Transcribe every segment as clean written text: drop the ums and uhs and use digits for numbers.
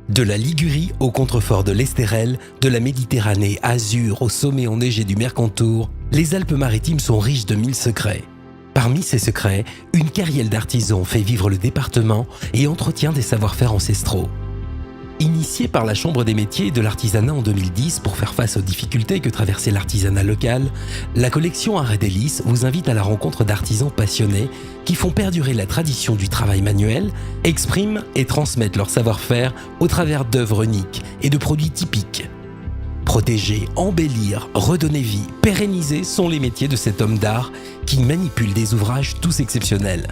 De la Ligurie au contrefort de l'Estérel, de la Méditerranée azur au sommet enneigé du Mercantour, les Alpes-Maritimes sont riches de 1000 secrets. Parmi ces secrets, une carriole d'artisans fait vivre le département et entretient des savoir-faire ancestraux. Initiée par la Chambre des métiers et de l'artisanat en 2010 pour faire face aux difficultés que traversait l'artisanat local, la collection Art et Délices vous invite à la rencontre d'artisans passionnés qui font perdurer la tradition du travail manuel, expriment et transmettent leur savoir-faire au travers d'œuvres uniques et de produits typiques. Protéger, embellir, redonner vie, pérenniser sont les métiers de cet homme d'art qui manipule des ouvrages tous exceptionnels.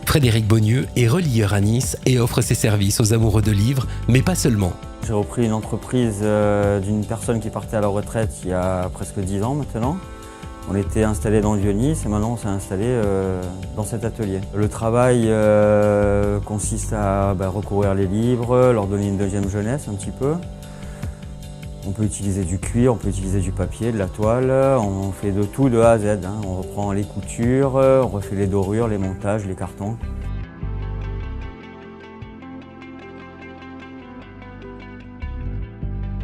Frédéric Beaunieu est relieur à Nice et offre ses services aux amoureux de livres, mais pas seulement. J'ai repris une entreprise d'une personne qui partait à la retraite il y a presque 10 ans maintenant. On était installé dans le Vieux-Nice et maintenant on s'est installé dans cet atelier. Le travail consiste à recourir les livres, leur donner une deuxième jeunesse un petit peu. On peut utiliser du cuir, on peut utiliser du papier, de la toile, on fait de tout de A à Z. On reprend les coutures, on refait les dorures, les montages, les cartons.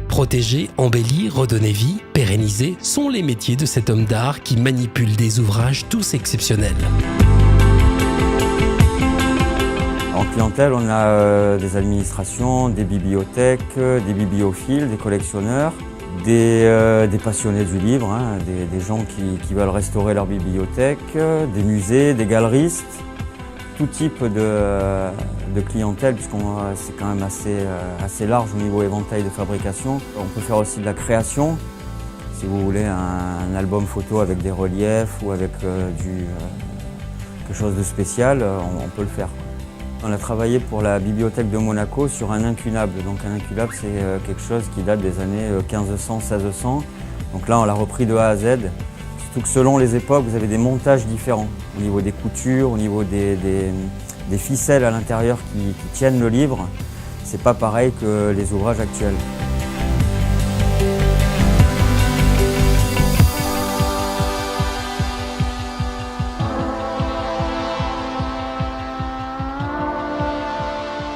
Protéger, embellir, redonner vie, pérenniser sont les métiers de cet homme d'art qui manipule des ouvrages tous exceptionnels. En clientèle, on a des administrations, des bibliothèques, des bibliophiles, des collectionneurs, des passionnés du livre, des gens qui veulent restaurer leur bibliothèque, des musées, des galeristes, tout type de clientèle, puisque c'est quand même assez large au niveau éventail de fabrication. On peut faire aussi de la création, si vous voulez un album photo avec des reliefs ou avec quelque chose de spécial, on peut le faire. On a travaillé pour la bibliothèque de Monaco sur un incunable. Donc un incunable, c'est quelque chose qui date des années 1500, 1600. Donc là, on l'a repris de A à Z. Surtout que selon les époques, vous avez des montages différents. Au niveau des coutures, au niveau des ficelles à l'intérieur qui tiennent le livre. C'est pas pareil que les ouvrages actuels.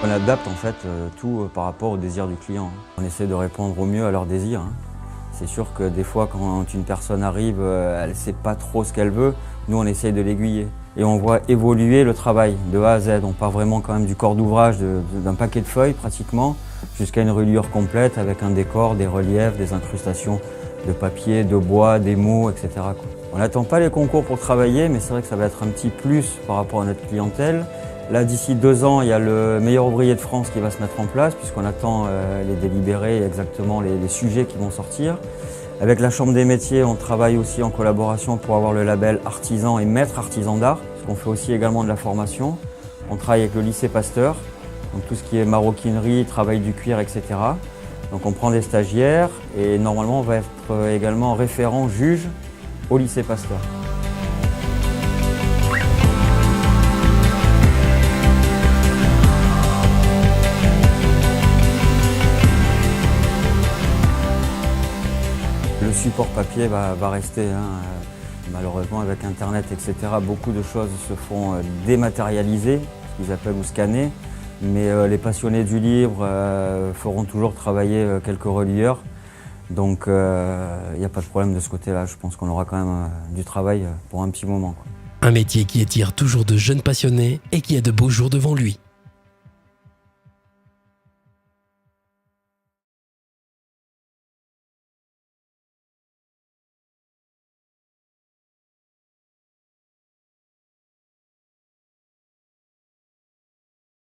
On adapte en fait tout par rapport au désir du client. On essaie de répondre au mieux à leurs désirs. C'est sûr que des fois quand une personne arrive, elle ne sait pas trop ce qu'elle veut, nous on essaye de l'aiguiller. Et on voit évoluer le travail de A à Z. On part vraiment quand même du corps d'ouvrage, d'un paquet de feuilles pratiquement, jusqu'à une reliure complète avec un décor, des reliefs, des incrustations de papier, de bois, des mots, etc. On n'attend pas les concours pour travailler, mais c'est vrai que ça va être un petit plus par rapport à notre clientèle. Là, d'ici 2 ans, il y a le meilleur ouvrier de France qui va se mettre en place, puisqu'on attend les délibérés et exactement les sujets qui vont sortir. Avec la Chambre des métiers, on travaille aussi en collaboration pour avoir le label artisan et maître artisan d'art, parce qu'on fait aussi également de la formation. On travaille avec le lycée Pasteur, donc tout ce qui est maroquinerie, travail du cuir, etc. Donc on prend des stagiaires et normalement on va être également référent juge au lycée Pasteur. Le support papier va rester. Malheureusement, avec Internet, etc., beaucoup de choses se font dématérialiser, ce qu'ils appellent ou scanner. Mais les passionnés du livre feront toujours travailler quelques relieurs. Donc, il n'y a pas de problème de ce côté-là. Je pense qu'on aura quand même du travail pour un petit moment. Un métier qui attire toujours de jeunes passionnés et qui a de beaux jours devant lui.